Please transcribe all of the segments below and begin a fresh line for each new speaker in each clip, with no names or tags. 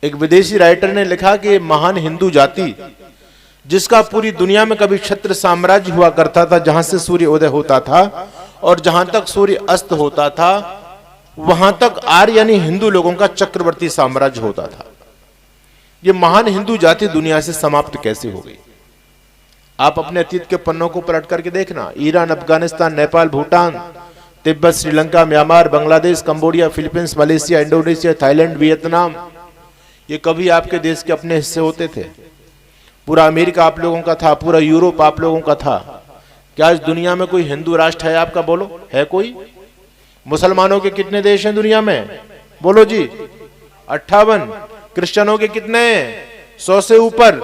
एक विदेशी राइटर ने लिखा कि महान हिंदू जाति जिसका पूरी दुनिया में कभी क्षत्र साम्राज्य हुआ करता था, जहां से सूर्य उदय होता था और जहां तक सूर्य अस्त होता था वहां तक आर्य यानी हिंदू लोगों का चक्रवर्ती साम्राज्य होता था। ये महान हिंदू जाति दुनिया से समाप्त कैसे हो गई? आप अपने अतीत के पन्नों को पलट करके देखना। Iran, Afghanistan, Nepal, Bhutan, Tibet, Sri Lanka, Myanmar, Bangladesh, Cambodia, Philippines, Malaysia, Indonesia, Thailand, Vietnam, ये कभी आपके देश के अपने हिस्से होते थे? पूरा अमेरिका आप लोगों का था, पूरा यूरोप आप लोगों का था। क्या आज दुनिया में कोई हिंदू राष्ट्र है आपका? बोलो, है कोई? मुसलमानों के कितने देश हैं दुनिया में? बोलो जी। 58। क्रिश्चियनों के कितने? 100 से ऊपर।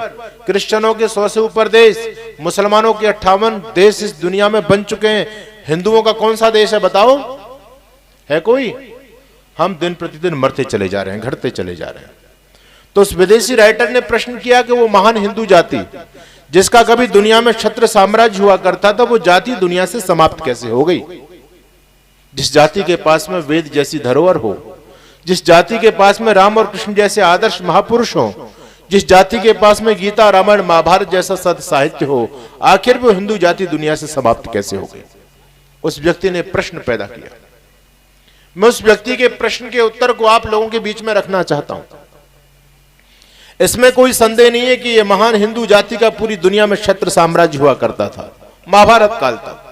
क्रिश्चियनों के 100 से ऊपर देश, मुसलमानों के 58 देश इस दुनिया में बन चुके हैं। हिंदुओं का कौन सा देश है बताओ? है कोई? हम दिन प्रतिदिन मरते चले जा रहे हैं, घटते चले जा रहे हैं। तो उस विदेशी राइटर ने प्रश्न किया कि वो महान हिंदू जाति जिसका कभी दुनिया में क्षत्र साम्राज्य हुआ करता था, वो जाति दुनिया से समाप्त कैसे हो गई? जिस जाति के पास में वेद जैसी धरोहर हो, जिस जाति के पास में राम और कृष्ण जैसे आदर्श महापुरुष हो, जिस जाति के पास में गीता, रामायण, महाभारत जैसा सद साहित्य हो, आखिर वो हिंदू जाति दुनिया से समाप्त कैसे हो गई? उस व्यक्ति ने प्रश्न पैदा किया। मैं उस व्यक्ति के प्रश्न के उत्तर को आप लोगों के बीच में रखना चाहता हूं। इसमें कोई संदेह नहीं है कि यह महान हिंदू जाति का पूरी दुनिया में क्षत्र साम्राज्य हुआ करता था महाभारत काल तक,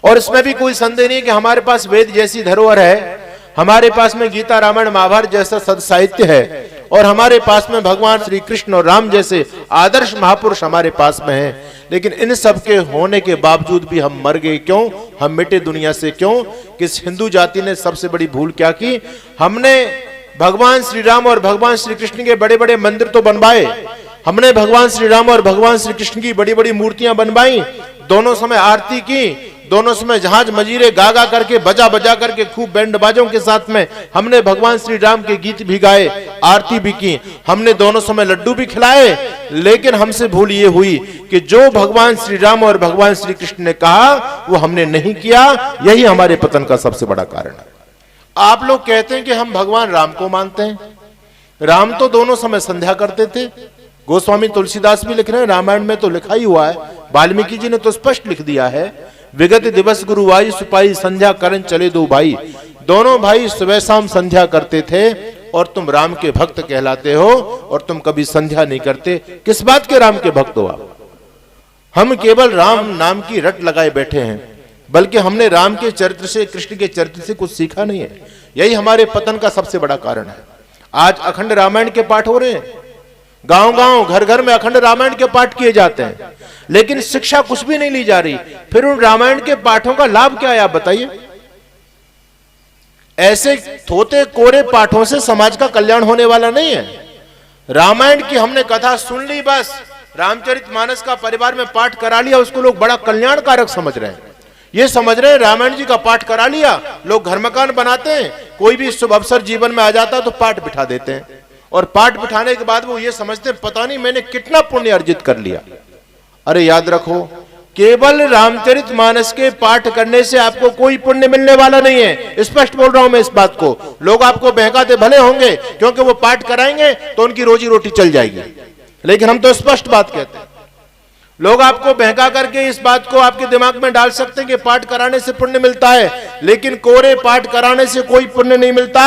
और इसमें भी कोई संदेह नहीं है कि हमारे पास वेद जैसी धरोहर है, हमारे पास में गीता, रामायण, महाभारत जैसा सद साहित्य है, और हमारे पास में भगवान श्री कृष्ण और राम जैसे आदर्श महापुरुष हमारे पास में हैं। लेकिन इन सब के होने के बावजूद भी हम मर गए क्यों? हम मिटे दुनिया से क्यों? किस हिंदू जाति ने सबसे बड़ी भूल क्या की? हमने भगवान श्री राम और भगवान श्री कृष्ण के बड़े बड़े मंदिर तो बनवाए, हमने भगवान श्री राम और भगवान श्री कृष्ण की बड़ी बड़ी मूर्तियां बनवाई, दोनों समय आरती की, दोनों समय जहाज मजीरे गा गा करके, बजा बजा करके, खूब बैंड बाजों के साथ में हमने भगवान श्री राम के गीत भी गाए, आरती भी की, हमने दोनों समय लड्डू भी खिलाए। लेकिन हमसे भूल ये हुई कि जो भगवान श्री राम और भगवान श्री कृष्ण ने कहा वो हमने नहीं किया। यही हमारे पतन का सबसे बड़ा कारण है। आप लोग कहते हैं कि हम भगवान राम को मानते हैं। राम तो दोनों समय संध्या करते थे। गोस्वामी तुलसीदास भी लिख रहे हैं, रामायण में तो लिखा ही हुआ है, वाल्मीकि जी ने तो स्पष्ट लिख दिया है, विगत दिवस गुरुवाई सुपाई संध्या करन चले दो भाई। दोनों भाई सुबह शाम संध्या करते थे और तुम राम के भक्त कहलाते हो, और तुम कभी संध्या नहीं करते। किस बात के राम के भक्त हो आप? हम केवल राम नाम की रट लगाए बैठे हैं, बल्कि हमने राम के चरित्र से, कृष्ण के चरित्र से कुछ सीखा नहीं है। यही हमारे पतन का सबसे बड़ा कारण है। आज अखंड रामायण के पाठ हो रहे हैं, गांव गांव, घर घर में अखंड रामायण के पाठ किए जाते हैं, लेकिन शिक्षा कुछ भी नहीं ली जा रही। फिर उन रामायण के पाठों का लाभ क्या है आप बताइए? ऐसे थोते कोरे पाठों से समाज का कल्याण होने वाला नहीं है। रामायण की हमने कथा सुन ली, बस रामचरितमानस का परिवार में पाठ करा लिया, उसको लोग बड़ा कल्याणकारक समझ रहे हैं। ये समझ रहे हैं रामायण जी का पाठ करा लिया, लोग घर मकान बनाते हैं, कोई भी शुभ अवसर जीवन में आ जाता है तो पाठ बिठा देते हैं, और पाठ बिठाने के बाद वो ये समझते हैं पता नहीं मैंने कितना पुण्य अर्जित कर लिया। अरे याद रखो, केवल रामचरितमानस के पाठ करने से आपको कोई पुण्य मिलने वाला नहीं है। स्पष्ट बोल रहा हूं मैं इस बात को। लोग आपको बहकाते भले होंगे, क्योंकि वो पाठ कराएंगे तो उनकी रोजी रोटी चल जाएगी, लेकिन हम तो स्पष्ट बात कहते हैं। लोग आपको बहका करके इस बात को आपके दिमाग में डाल सकते हैं कि पाठ कराने से पुण्य मिलता है, लेकिन कोरे पाठ कराने से कोई पुण्य नहीं मिलता।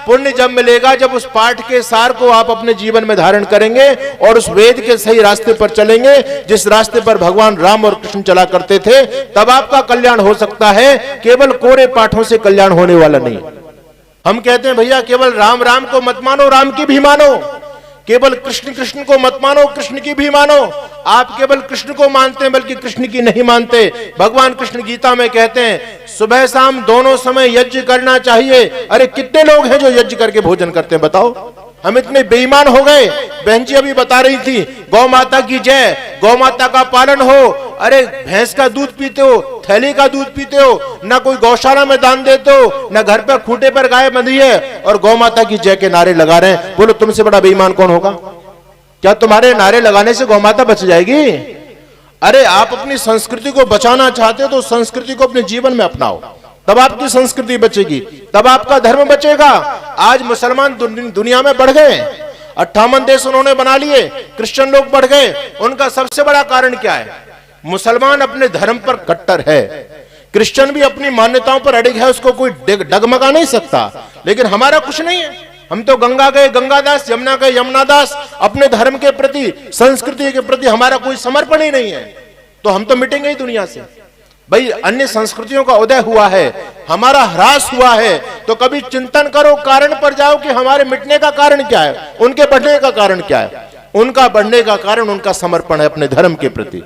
पुण्य जब मिलेगा जब उस पाठ के सार को आप अपने जीवन में धारण करेंगे और उस वेद के सही रास्ते पर चलेंगे, जिस रास्ते पर भगवान राम और कृष्ण चला करते थे, तब आपका कल्याण हो सकता है। केवल कोरे पाठों से कल्याण होने वाला नहीं। हम कहते हैं भैया केवल राम राम को मत मानो, राम की भी मानो, केवल कृष्ण कृष्ण को मत मानो, कृष्ण की भी मानो। आप केवल कृष्ण को मानते हैं बल्कि कृष्ण की नहीं मानते। भगवान कृष्ण गीता में कहते हैं सुबह शाम दोनों समय यज्ञ करना चाहिए। अरे कितने लोग हैं जो यज्ञ करके भोजन करते हैं बताओ? हम इतने बेईमान हो गए। बहन जी अभी बता रही थी, गौ माता की जय, गौ माता का पालन हो। अरे भैंस का दूध पीते हो, थैली का दूध पीते हो, ना कोई गौशाला में दान देते हो, ना घर पर खूंटे पर गाय बंधी है, और गौ माता की जय के नारे लगा रहे हैं। बोलो तुमसे बड़ा बेईमान कौन होगा? क्या तुम्हारे नारे लगाने से गौ माता बच जाएगी? अरे आप अपनी संस्कृति को बचाना चाहते हो तो संस्कृति को अपने जीवन में अपनाओ। तब आपकी संस्कृति बचेगी, तब आपका धर्म बचेगा। आज मुसलमान दुनिया में बढ़ गए, 58 देश उन्होंने बना लिए, क्रिश्चियन लोग बढ़ गए। उनका सबसे बड़ा कारण क्या है? मुसलमान अपने धर्म पर कट्टर है, क्रिश्चियन भी अपनी मान्यताओं पर अड़िग है, उसको कोई डगमगा नहीं सकता। लेकिन हमारा कुछ नहीं है, हम तो गंगा गए गंगादास, यमुना गए यमुनादास। अपने धर्म के प्रति, संस्कृति के प्रति हमारा कोई समर्पण ही नहीं है, तो हम तो मिटेंगे ही दुनिया से। भाई अन्य संस्कृतियों का उदय हुआ है, हमारा ह्रास हुआ है, तो कभी चिंतन करो, कारण पर जाओ कि हमारे मिटने का कारण क्या है, उनके बढ़ने का कारण क्या है। उनका बढ़ने का कारण उनका समर्पण है अपने धर्म के प्रति।